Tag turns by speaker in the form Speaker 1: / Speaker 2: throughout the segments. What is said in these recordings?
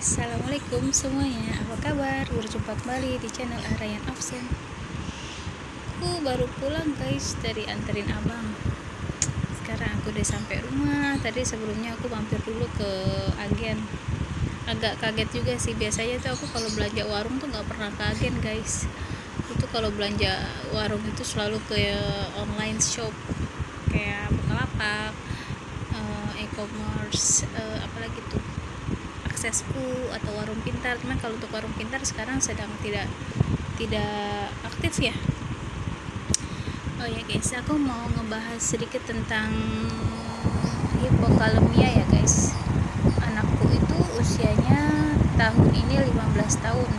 Speaker 1: Assalamualaikum semuanya, apa kabar? Berjumpa kembali di channel Arayan Absen. Aku baru pulang guys dari anterin abang. Sekarang aku udah sampai rumah. Tadi sebelumnya aku mampir dulu ke agen. Agak kaget juga sih, biasanya tuh aku kalau belanja warung tuh nggak pernah ke agen guys. Itu kalau belanja warung itu selalu ke online shop kayak Bukalapak, e-commerce, apalagi tuh Aksesku atau Warung Pintar. Cuman kalau untuk Warung Pintar sekarang sedang tidak aktif ya. Oh ya guys, aku mau ngebahas sedikit tentang hipokalemia ya guys. Anakku itu usianya tahun ini 15 tahun.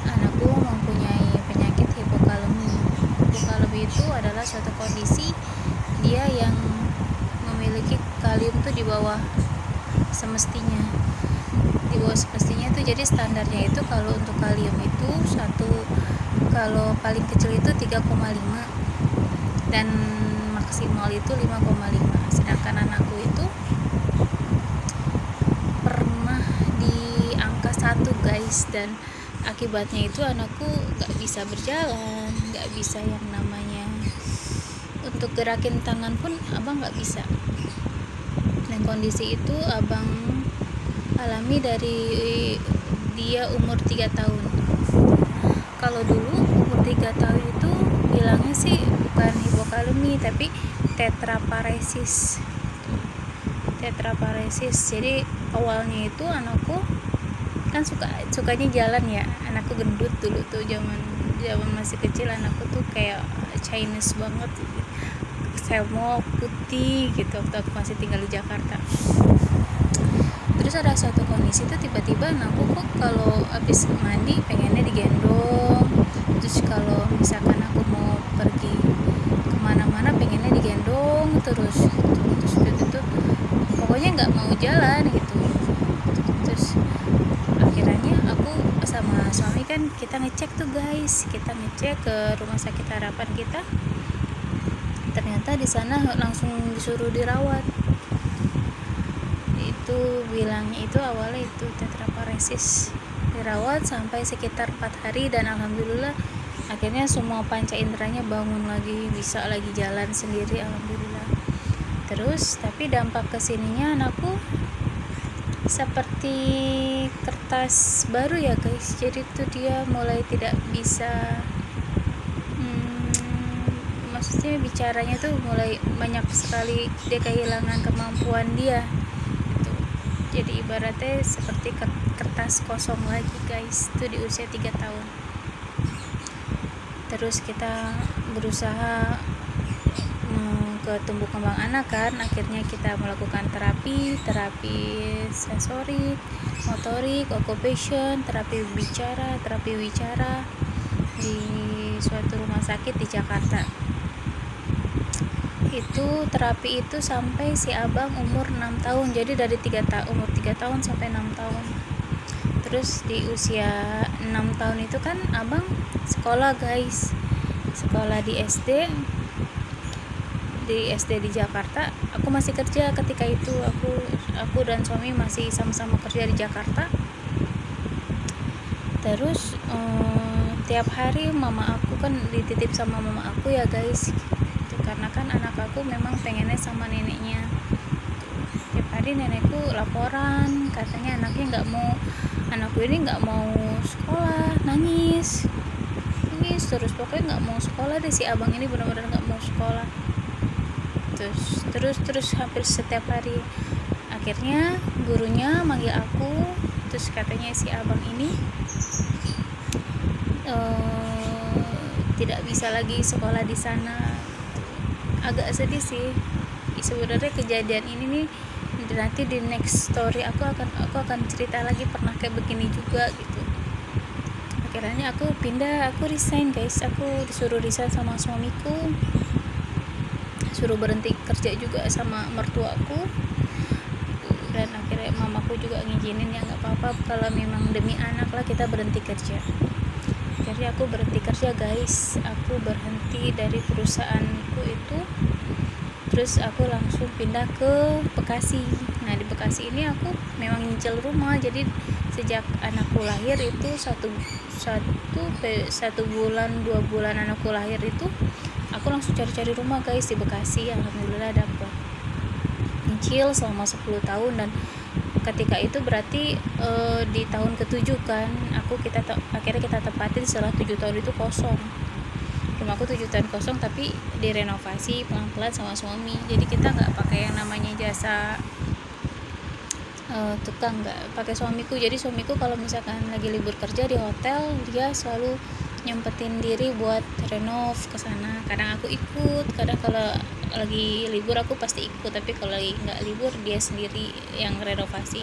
Speaker 1: Anakku mempunyai penyakit hipokalemi. Hipokalemi itu adalah suatu kondisi dia yang memiliki kalium tuh di bawah semestinya itu. Jadi standarnya itu kalau untuk kalium itu kalau paling kecil itu 3,5 dan maksimal itu 5,5. Sedangkan anakku itu pernah di angka 1 guys, dan akibatnya itu anakku gak bisa berjalan, gak bisa yang namanya untuk gerakin tangan pun abang gak bisa. Dan kondisi itu abang alami dari dia umur 3 tahun. Kalau dulu umur 3 tahun itu bilangnya sih bukan hipokalemi tapi tetraparesis. Jadi awalnya itu anakku kan sukanya jalan ya. Anakku gendut dulu tuh, zaman masih kecil. Anakku tuh kayak Chinese banget, semok putih gitu waktu aku masih tinggal di Jakarta. Terus ada satu kondisi tuh tiba-tiba anakku kok kalau habis mandi pengennya digendong. Terus kalau misalkan aku mau pergi kemana-mana pengennya digendong terus gitu. Pokoknya nggak mau jalan gitu. Terus akhirnya aku sama suami kan kita ngecek tuh guys, kita ngecek ke rumah sakit harapan kita. Ternyata di sana langsung disuruh dirawat. Itu bilangnya itu awalnya itu tetraparesis, dirawat sampai sekitar 4 hari dan alhamdulillah akhirnya semua panca inderanya bangun lagi, bisa lagi jalan sendiri, alhamdulillah. Terus tapi dampak kesininya anakku seperti kertas baru ya guys. Jadi tuh dia mulai tidak bisa maksudnya bicaranya tuh mulai banyak sekali dia kehilangan kemampuan dia gitu. Jadi ibaratnya seperti kertas kosong lagi guys, itu di usia 3 tahun. Terus kita berusaha ke tumbuh kembang anak kan, akhirnya kita melakukan terapi sensorik, motorik, occupation, terapi wicara di suatu rumah sakit di Jakarta. Itu terapi itu sampai si abang umur 6 tahun. Jadi dari umur 3 tahun sampai 6 tahun. Terus di usia 6 tahun itu kan abang sekolah guys, sekolah di SD di Jakarta. Aku masih kerja ketika itu, aku dan suami masih sama-sama kerja di Jakarta. Terus tiap hari mama aku kan dititip sama mama aku ya guys, karena kan anak aku memang pengennya sama neneknya. Tiap hari nenekku laporan katanya anakku ini nggak mau sekolah, nangis terus, pokoknya nggak mau sekolah deh si abang ini, benar-benar nggak mau sekolah. Terus hampir setiap hari. Akhirnya gurunya manggil aku, terus katanya si abang ini tidak bisa lagi sekolah di sana. Agak sedih sih sebenarnya kejadian ini nih. Nanti di next story aku akan cerita lagi pernah kayak begini juga gitu. Akhirnya aku pindah, aku resign guys. Aku disuruh resign sama suamiku, suruh berhenti kerja juga sama mertuaku, dan akhirnya mamaku juga ngizinin ya nggak apa-apa kalau memang demi anak lah kita berhenti kerja. Akhirnya aku berhenti kerja guys, aku berhenti dari perusahaanku itu. Terus aku langsung pindah ke Bekasi. Nah di Bekasi ini aku memang nyicil rumah. Jadi sejak anakku lahir itu satu bulan 2 bulan anakku lahir itu aku langsung cari-cari rumah guys di Bekasi. Alhamdulillah dapat, nyicil selama 10 tahun. Dan ketika itu berarti di tahun ke-7 kan akhirnya kita tepatin setelah 7 tahun itu kosong. Rumahku 7 tahun kosong, tapi direnovasi pelan-pelan sama suami. Jadi kita nggak pakai yang namanya jasa tukang, nggak pakai suamiku. Jadi suamiku kalau misalkan lagi libur kerja di hotel, dia selalu nyempetin diri buat renov ke sana. Kadang aku ikut, kadang kalau lagi libur aku pasti ikut, tapi kalau lagi nggak libur dia sendiri yang renovasi,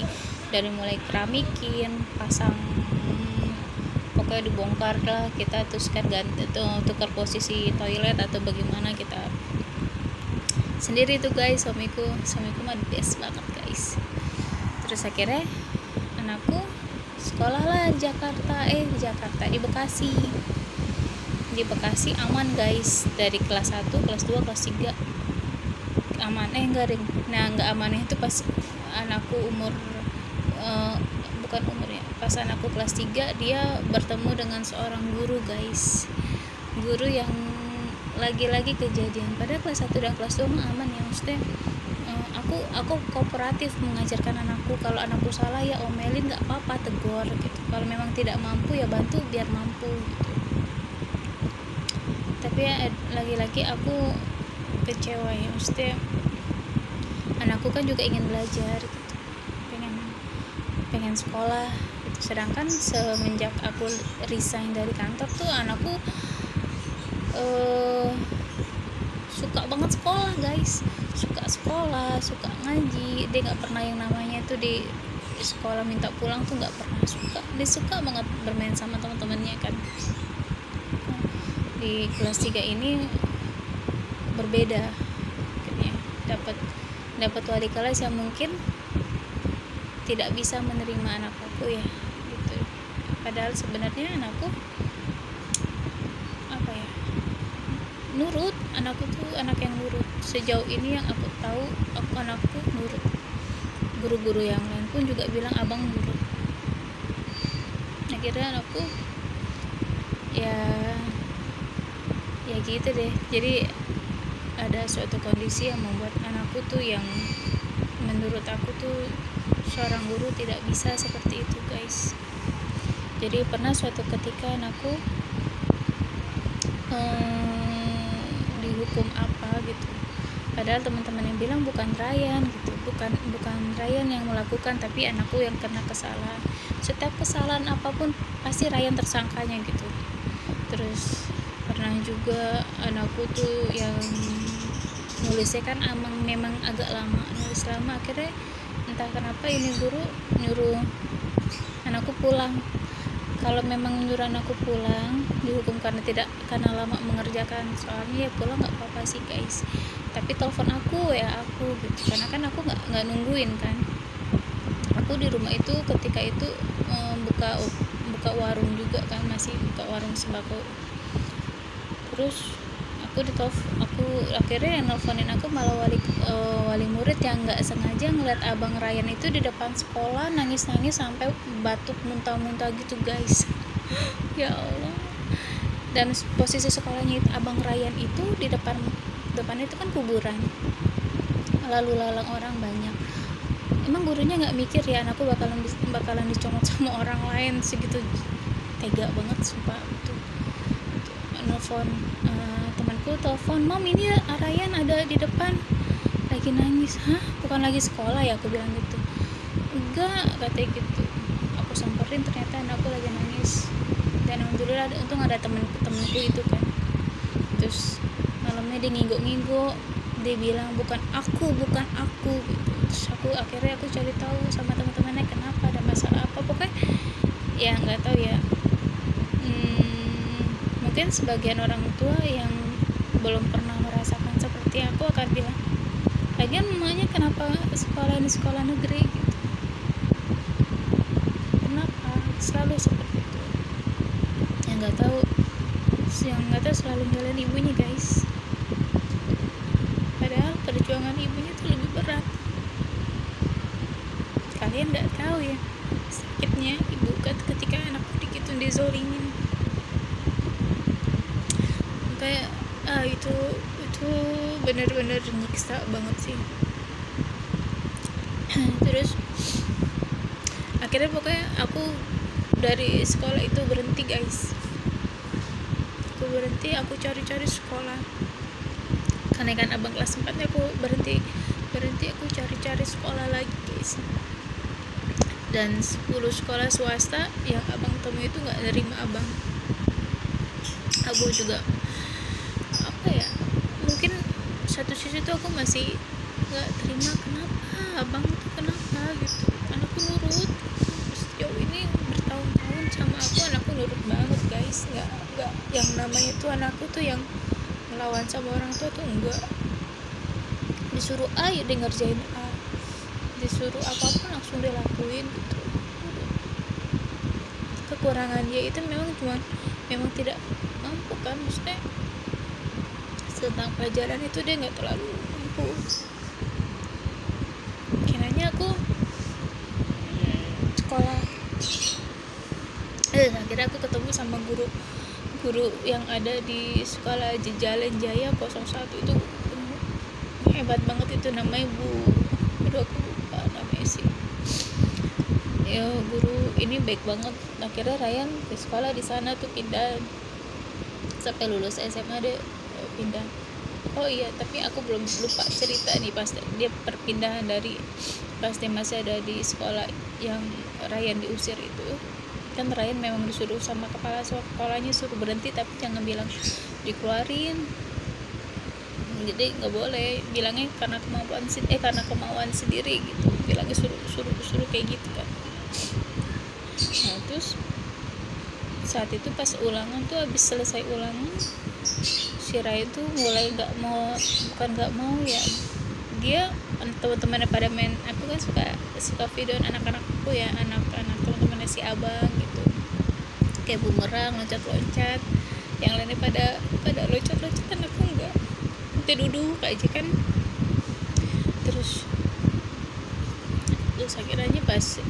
Speaker 1: dari mulai keramikin, pasang, pokoknya dibongkar lah kita, terus kan ganti tukar posisi toilet atau bagaimana kita sendiri tuh guys. Suamiku mah best banget guys. Terus akhirnya anakku sekolah lah di Bekasi aman guys, dari kelas 1, kelas 2, kelas 3 aman. Enggak amannya itu pas anakku pas anakku kelas 3 dia bertemu dengan seorang guru guys, guru yang lagi-lagi kejadian. Pada kelas 1 dan kelas 2 mah aman ya, maksudnya aku kooperatif mengajarkan anakku. Kalau anakku salah ya omelin, nggak apa-apa, tegur gitu. Kalau memang tidak mampu ya bantu biar mampu gitu. Tapi ya lagi-lagi aku kecewa ya, maksudnya anakku kan juga ingin belajar gitu, pengen sekolah gitu. Sedangkan semenjak aku resign dari kantor tuh anakku suka banget sekolah guys, suka ngaji. Dia nggak pernah yang namanya tuh di sekolah minta pulang tuh, nggak pernah. Dia suka banget bermain sama teman-temannya kan. Di kelas 3 ini berbeda, dapat wali kelas yang mungkin tidak bisa menerima anak aku ya gitu. Padahal sebenarnya anakku nurut. Anakku tuh anak yang nurut. Sejauh ini yang aku tahu, anakku nurut. Guru-guru yang lain pun juga bilang abang nurut. Akhirnya anakku ya gitu deh. Jadi ada suatu kondisi yang membuat anakku tuh yang menurut aku tuh seorang guru tidak bisa seperti itu guys. Jadi pernah suatu ketika anakku dihukum apa gitu, padahal teman-teman yang bilang bukan Ryan gitu, bukan Ryan yang melakukan, tapi anakku yang kena kesalahan. Setiap kesalahan apapun pasti Ryan tersangkanya gitu. Terus pernah juga anakku tuh yang nulisnya kan memang agak nulis lama. Akhirnya entah kenapa ini guru nyuruh anakku pulang. Kalau memang nyuruh anakku pulang dihukum karena lama mengerjakan soalnya, ya pulang nggak apa-apa sih guys. Tapi telepon aku aku gitu, karena kan aku nggak nungguin kan. Aku di rumah itu ketika itu buka warung juga kan, masih buka warung sembako. Terus aku akhirnya yang nelfonin aku malah wali murid yang nggak sengaja ngeliat abang Ryan itu di depan sekolah nangis sampai batuk muntah-muntah gitu guys. Ya Allah. Dan posisi sekolahnya abang Ryan itu di depan itu kan kuburan, lalu lalang orang banyak. Emang gurunya nggak mikir ya anakku bakalan dicomot sama orang lain segitu? Tega banget sumpah. Nelfon temanku, telepon, "Mom, ini Ryan ada di depan lagi nangis." "Hah? Bukan lagi sekolah ya?" Aku bilang gitu. "Enggak," katanya gitu. Aku samperin, ternyata anakku lagi nangis. Dan alhamdulillah untung ada temenku itu kan. Terus malamnya dia ngingguk, dia bilang bukan aku gitu. Terus akhirnya aku cari tahu sama teman-temannya kenapa, ada masalah apa. Pokoknya ya nggak tahu ya. Mungkin sebagian orang tua yang belum pernah merasakan seperti aku akan bilang, lagian mamanya kenapa sekolah ini sekolah negeri gitu, kenapa selalu seperti itu. Yang nggak tahu selalu nyalain ibunya guys, padahal perjuangan ibunya itu lebih berat. kalian nggak tahu ya sakitnya ibu ketika anakku gitu dizolimin. Kayak itu benar-benar nyiksa banget sih. Terus akhirnya pokoknya aku dari sekolah itu berhenti guys. Aku cari-cari sekolah karena kan abang kelas 4 aku berhenti aku cari-cari sekolah lagi guys. Dan 10 sekolah swasta yang abang temui itu nggak nerima abang. Aku juga apa ya, mungkin satu sisi tuh aku masih nggak terima kenapa abang tuh kenapa gitu, anakku nurut sejauh ini bertahun-tahun sama aku, anakku nurut banget guys. Nggak yang namanya tuh anakku tuh yang melawan sama orang tua tuh enggak. Disuruh A ya dia ngerjain A, disuruh apapun langsung dia lakuin gitu. Kekurangan dia itu memang tidak mampu kan, maksudnya tentang pelajaran itu dia nggak terlalu mampu. Kiranya aku sekolah akhirnya aku ketemu sama guru yang ada di sekolah Jalan Jaya 01 itu hebat banget. Itu namanya aduh aku lupa namanya sih ya. Guru ini baik banget. Akhirnya Ryan ke sekolah di sana tuh, pindah sampai lulus SMA dia pindah. Oh iya, tapi aku belum lupa cerita nih pas dia perpindahan dari pas dia masih ada di sekolah yang Ryan diusir itu. Kan Ryan memang disuruh sama kepala sekolahnya suruh berhenti, tapi jangan bilang dikeluarin. Jadi nggak boleh bilangnya karena kemauan sendiri gitu, bilangnya suruh kayak gitu kan. Nah terus saat itu pas ulangan tuh, habis selesai ulangan si Ryan tuh mulai nggak mau ya, dia teman-temannya pada main, aku kan suka videoin anak-anakku ya, anak-anak teman-temannya si abang gitu, kayak bumerang, loncat-loncat, yang lainnya pada loncat-loncat, aku enggak, kita duduk aja kan. Terus akhirnya pas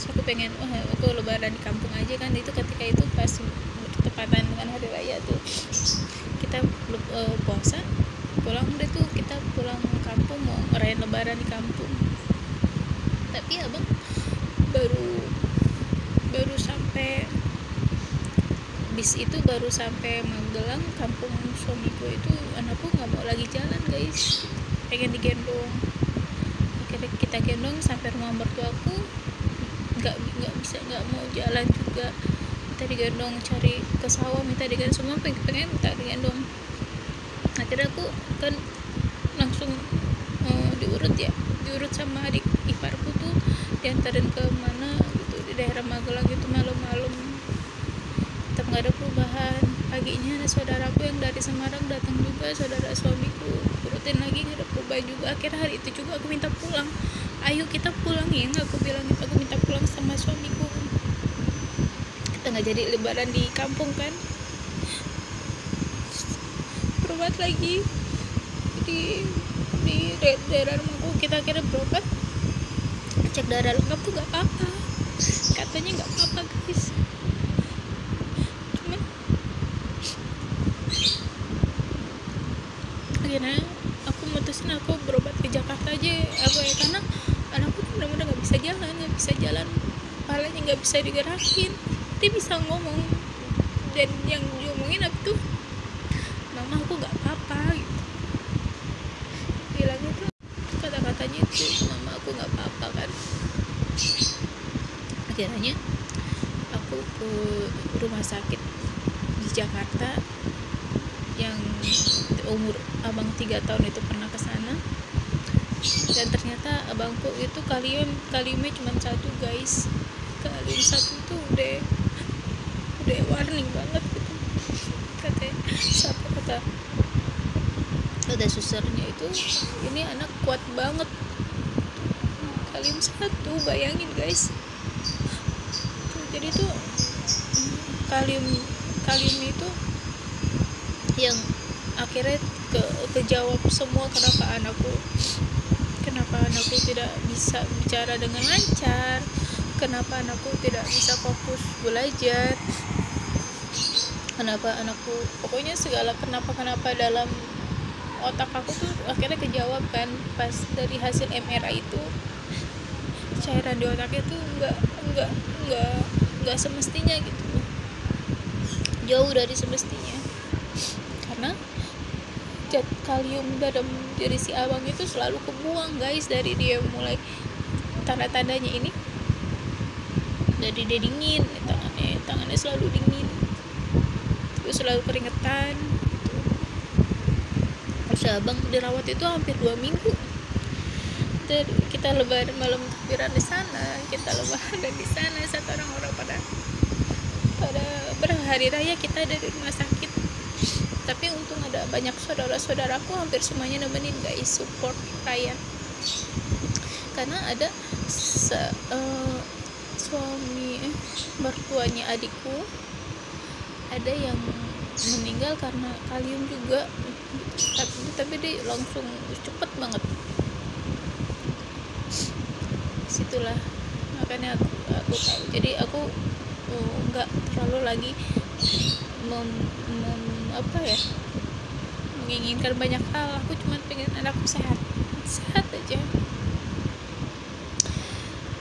Speaker 1: aku pengen aku lebaran di kampung aja kan. Itu ketika itu pas bertepatan dengan hari raya tuh, kita puasa pulang deh tuh, kita pulang kampung mau ngerayain lebaran di kampung. Tapi abang baru sampai bis itu, baru sampai Magelang, kampung suamiku itu, anakku nggak mau lagi jalan guys, pengen digendong. Akhirnya kita gendong sampai rumah mertuaku, nggak mau jalan juga, minta digendong, cari ke sawah minta digendong, semua pengen minta digendong. Akhirnya aku kan langsung diurut sama adik iparku tuh, diantarin ke mana gitu di daerah Magelang gitu malam-malam. Tetap nggak ada perubahan. Paginya ada saudaraku yang dari Semarang datang juga, saudara suamiku, urutin lagi nggak ada perubahan juga. Akhirnya hari itu juga aku minta pulang, ayo kita pulang ya, aku bilang aku minta pulang sama suamiku, kita nggak jadi lebaran di kampung kan. Berobat lagi di daerah rumahku, kita kira berobat, cek darah lengkap tuh nggak apa-apa, katanya nggak apa-apa guys. Cuman akhirnya aku mutusin aku berobat ke Jakarta aja karena anakku tuh benar-benar nggak bisa jalan, kepalanya nggak bisa digerakin, dia bisa ngomong, dan yang diomongin apa tuh, mama aku nggak apa-apa gitu, bilangnya tuh kata-katanya itu, mama aku nggak apa-apa kan. Akhirnya aku ke rumah sakit di Jakarta yang umur abang 3 tahun itu pernah ke sana, dan ternyata abangku itu kaliumnya cuma 1 guys. Kalium 1 tuh udah warning banget gitu. Kata susternya itu, ini anak kuat banget, kalium 1, bayangin guys. Jadi tuh kalium itu yang akhirnya kejawab semua kenapa anakku kenapa anakku tidak bisa bicara dengan lancar, kenapa anakku tidak bisa fokus belajar, kenapa anakku, pokoknya segala kenapa dalam otak aku tuh akhirnya kejawab kan pas dari hasil MRI itu. Cairan di otaknya tuh nggak semestinya gitu, jauh dari semestinya, karena zat kalium dalam diri si abang itu selalu kebuang guys, dari dia mulai tanda-tandanya ini, dari dia dingin, tangannya selalu dingin, terus selalu keringetan. Terus abang dirawat itu hampir 2 minggu. Kita lebaran malam takbiran di sana, kita lebaran di sana, saat orang-orang pada berhari raya, kita ada di rumah sakit. Tapi untung ada banyak saudara-saudaraku, hampir semuanya nemenin guys, support Ryan. Karena ada suami mertuanya adikku, ada yang meninggal karena kalium juga, tapi dia langsung cepet banget. Situlah makanya aku tahu. Jadi aku nggak terlalu lagi menginginkan banyak hal. Aku cuma pengen anakku sehat aja.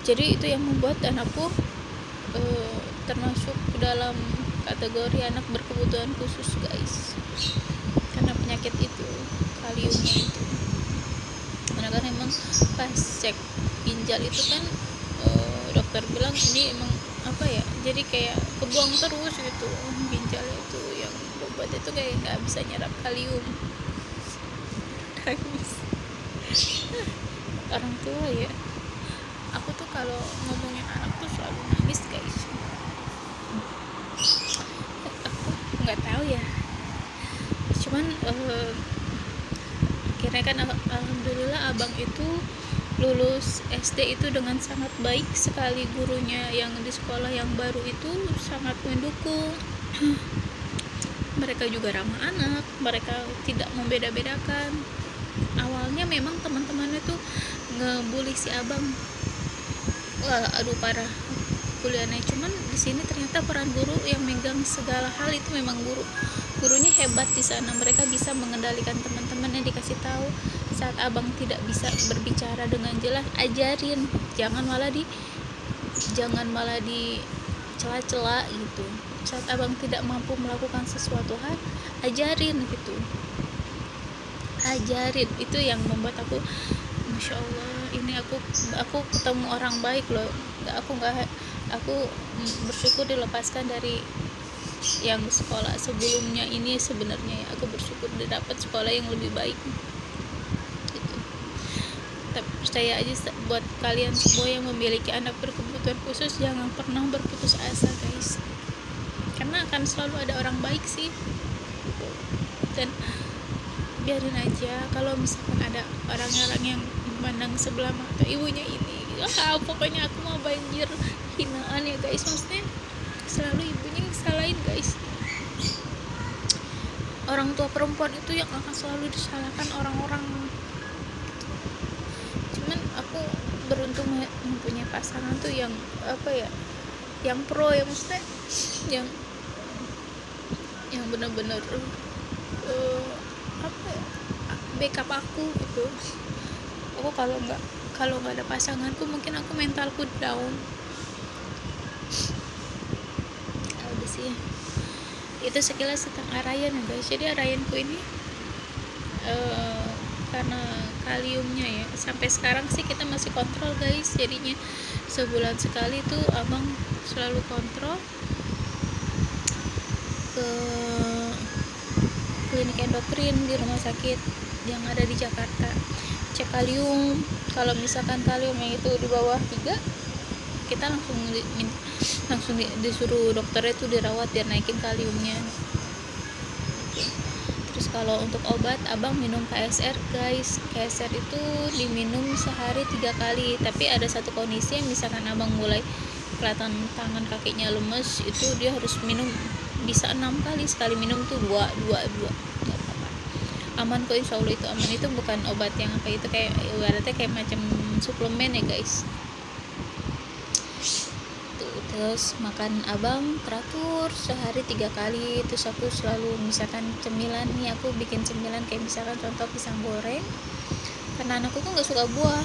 Speaker 1: Jadi itu yang membuat anakku termasuk dalam kategori anak berkebutuhan khusus guys, karena penyakit itu, kaliumnya itu. Karena kan emang pas cek ginjal itu kan dokter bilang ini emang jadi kayak kebuang terus gitu ginjalnya itu, yang obat itu kayak nggak bisa nyerap kalium. Orang tua ya, aku tuh kalau ngomongin anak tuh selalu nangis guys. Aku nggak tahu ya, cuman akhirnya kan alhamdulillah abang itu lulus SD itu dengan sangat baik sekali. Gurunya yang di sekolah yang baru itu sangat mendukung. Mereka juga ramah anak, mereka tidak membeda-bedakan. Awalnya memang teman-temannya tuh ngebully si abang, wah aduh parah kuliahnya. Cuman di sini ternyata peran guru yang megang segala hal itu memang gurunya hebat di sana. Mereka bisa mengendalikan teman-temannya, dikasih tahu saat abang tidak bisa berbicara dengan jelas, ajarin, jangan malah di cela-cela gitu. Saat abang tidak mampu melakukan sesuatu hal, ajarin gitu, ajarin. Itu yang membuat aku masya Allah, ini aku ketemu orang baik loh. Aku bersyukur dilepaskan dari yang sekolah sebelumnya ini. Sebenarnya ya, aku bersyukur dapat sekolah yang lebih baik gitu. Tapi percaya aja buat kalian semua yang memiliki anak berkebutuhan khusus, jangan pernah berputus asa guys, karena akan selalu ada orang baik sih gitu. Dan biarin aja kalau misalkan ada orang-orang yang memandang sebelah mata ibunya ini, pokoknya aku mau banjir hinaan ya guys. Maksudnya selalu ibunya yang salahin guys. Orang tua perempuan itu yang akan selalu disalahkan orang-orang. Cuman aku beruntung mempunyai pasangan tuh yang yang pro ya, maksudnya yang benar-benar backup aku gitu. Aku kalau nggak ada pasanganku mungkin aku mentalku down. Udah sih, itu sekilas tentang Arayan ya guys. Jadi Arayanku ini karena kaliumnya ya, sampai sekarang sih kita masih kontrol guys. Jadinya sebulan sekali tuh abang selalu kontrol ke klinik endokrin di rumah sakit yang ada di Jakarta, cek kalium. Kalau misalkan kaliumnya itu di bawah 3, kita langsung disuruh dokternya itu dirawat biar naikin kaliumnya. Terus kalau untuk obat, abang minum KSR guys. KSR itu diminum sehari 3 kali. Tapi ada satu kondisi yang misalkan abang mulai kelihatan tangan kakinya lemes, itu dia harus minum bisa 6 kali. Sekali minum tuh 2 aman kok, insya Allah itu aman. Itu bukan obat yang itu kayak ibaratnya kayak macam suplemen ya guys. Terus makan abang teratur sehari 3 kali. Terus aku selalu misalkan cemilan nih, aku bikin cemilan kayak misalkan contoh pisang goreng, karena anakku tuh nggak suka buah,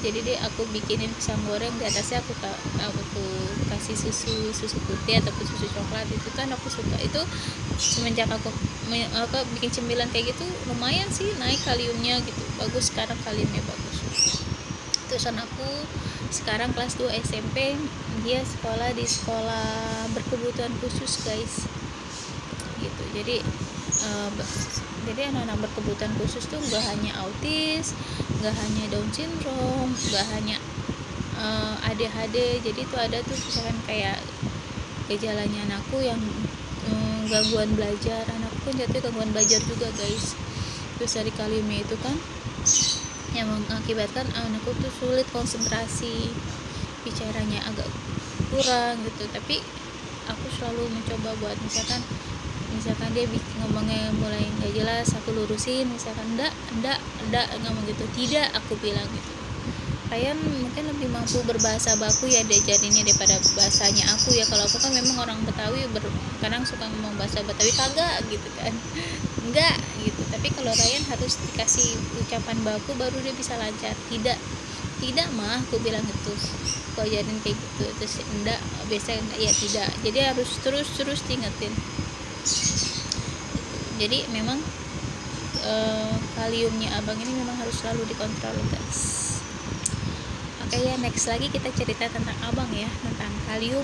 Speaker 1: jadi deh aku bikinin pisang goreng, di atasnya aku kasih susu putih ataupun susu coklat. Itu kan aku suka. Itu semenjak aku bikin cemilan kayak gitu, lumayan sih naik kaliumnya gitu, bagus. Sekarang kaliumnya bagus. Terus anakku sekarang kelas 2 SMP, dia sekolah di sekolah berkebutuhan khusus guys gitu. Jadi anak-anak berkebutuhan khusus tuh nggak hanya autis, nggak hanya Down syndrome, nggak hanya ADHD. Jadi tuh ada tuh misalkan kayak gejalanya anakku yang gangguan belajar. Anakku kan jatuh gangguan belajar juga guys. Terus dari kaliumnya itu kan yang mengakibatkan anakku tuh sulit konsentrasi, bicaranya agak kurang gitu. Tapi aku selalu mencoba buat misalkan dia ngomongnya mulai nggak jelas, aku lurusin. Misalkan enggak ngomong gitu, tidak, aku bilang gitu. Kalian mungkin lebih mampu berbahasa baku ya diajarinnya daripada bahasanya aku ya. Kalau aku kan memang orang Betawi, kadang suka ngomong bahasa Betawi kagak gitu kan, enggak gitu. Tapi kalau Ryan harus dikasih ucapan baku baru dia bisa lancar. Tidak mah, aku bilang gitu, aku ajarin kayak gitu. Terus enggak, biasanya enggak, ya tidak. Jadi harus terus diingetin. Jadi memang kaliumnya abang ini memang harus selalu dikontrol guys. Oke ya, next lagi kita cerita tentang abang ya, tentang kalium,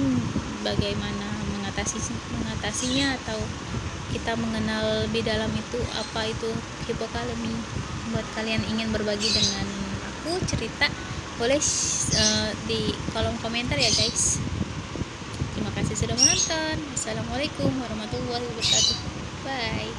Speaker 1: bagaimana mengatasinya, atau kita mengenal lebih dalam itu apa itu hipokalemi. Buat kalian ingin berbagi dengan aku cerita, boleh di kolom komentar ya guys. Terima kasih sudah menonton. Assalamualaikum warahmatullahi wabarakatuh. Bye.